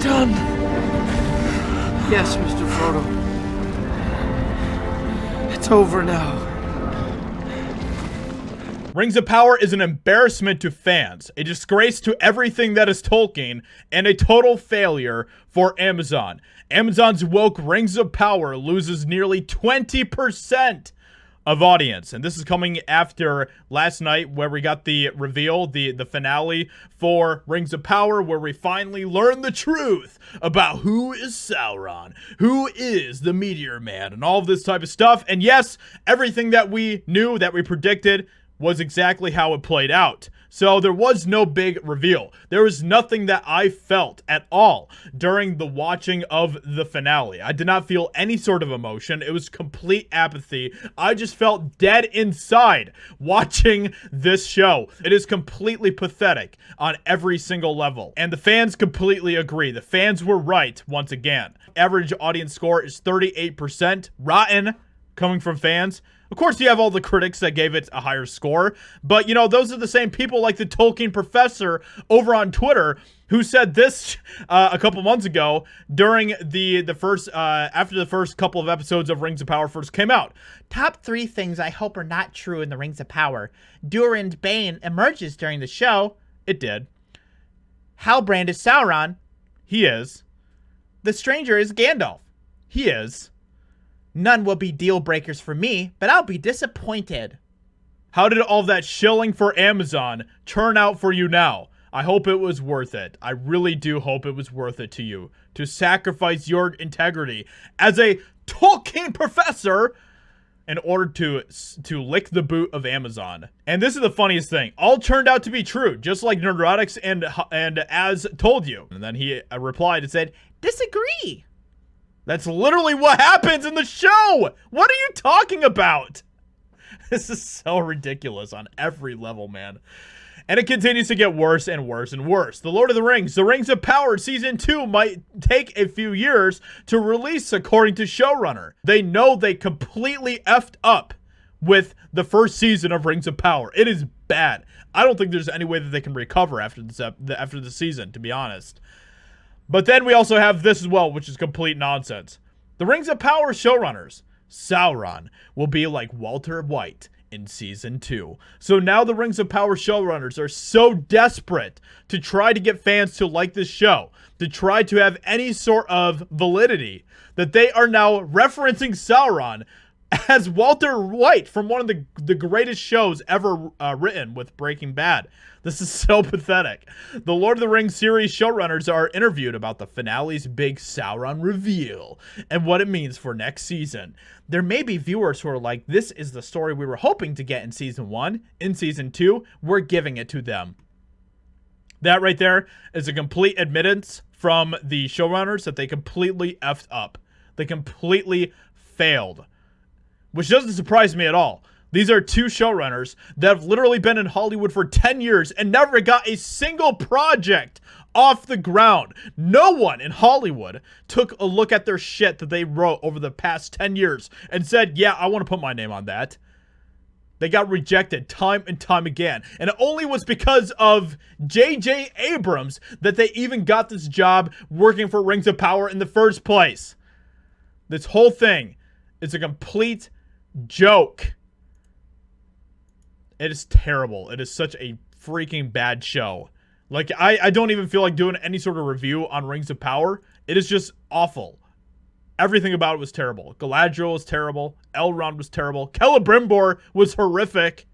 done. Yes, Mr. Frodo. It's over now. Rings of Power is an embarrassment to fans, a disgrace to everything that is Tolkien, and a total failure for Amazon. Amazon's woke Rings of Power loses nearly 20% of audience, and this is coming after last night where we got the reveal, the finale for Rings of Power, where we finally learned the truth about who is Sauron, who is the Meteor Man, and all of this type of stuff. And yes, everything that we knew, that we predicted, was exactly how it played out. So there was no big reveal. There was nothing that I felt at all during the watching of the finale. I did not feel any sort of emotion. It was complete apathy. I just felt dead inside watching this show. It is completely pathetic on every single level. And the fans completely agree. The fans were right once again. Average audience score is 38%. Rotten, coming from fans. Of course, you have all the critics that gave it a higher score, but, you know, those are the same people like the Tolkien Professor over on Twitter who said this a couple months ago during the first, after the first couple of episodes of Rings of Power first came out. Top 3 things I hope are not true in the Rings of Power. Durin Bane emerges during the show. It did. Halbrand is Sauron. He is. The Stranger is Gandalf. He is. None will be deal breakers for me, but I'll be disappointed. How did all that shilling for Amazon turn out for you now? I hope it was worth it. I really do hope it was worth it to you to sacrifice your integrity as a Tolkien professor in order to lick the boot of Amazon. And this is the funniest thing. All turned out to be true, just like Nerdrotics and As told you. And then he replied and said, disagree. That's literally what happens in the show! What are you talking about? This is so ridiculous on every level, man. And it continues to get worse and worse and worse. The Lord of the Rings, The Rings of Power Season 2 might take a few years to release, according to showrunner. They know they completely effed up with the first season of Rings of Power. It is bad. I don't think there's any way that they can recover after the season, to be honest. But then we also have this as well, which is complete nonsense. The Rings of Power showrunners, Sauron will be like Walter White in Season 2. So now the Rings of Power showrunners are so desperate to try to get fans to like this show, to try to have any sort of validity, that they are now referencing Sauron as Walter White from one of the greatest shows ever written with Breaking Bad. This is so pathetic. The Lord of the Rings series showrunners are interviewed about the finale's big Sauron reveal and what it means for next season. There may be viewers who are like, this is the story we were hoping to get in Season 1. In Season 2, we're giving it to them. That right there is a complete admittance from the showrunners that they completely effed up. They completely failed. Which doesn't surprise me at all. These are two showrunners that have literally been in Hollywood for 10 years and never got a single project off the ground. No one in Hollywood took a look at their shit that they wrote over the past 10 years and said, yeah, I want to put my name on that. They got rejected time and time again. And it only was because of J.J. Abrams that they even got this job working for Rings of Power in the first place. This whole thing is a complete joke. It is terrible. It is such a freaking bad show. Like, I don't even feel like doing any sort of review on Rings of Power. It is just awful. Everything about it was terrible. Galadriel was terrible. Elrond was terrible. Celebrimbor was horrific.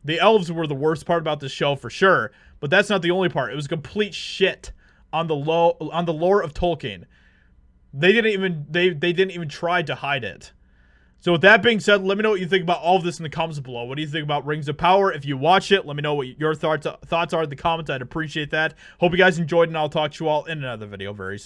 The elves were the worst part about this show for sure, but that's not the only part. It was complete shit on the lore of Tolkien. They didn't even try to hide it. So with that being said, let me know what you think about all of this in the comments below. What do you think about Rings of Power? If you watch it, let me know what your thoughts are in the comments. I'd appreciate that. Hope you guys enjoyed, and I'll talk to you all in another video very soon.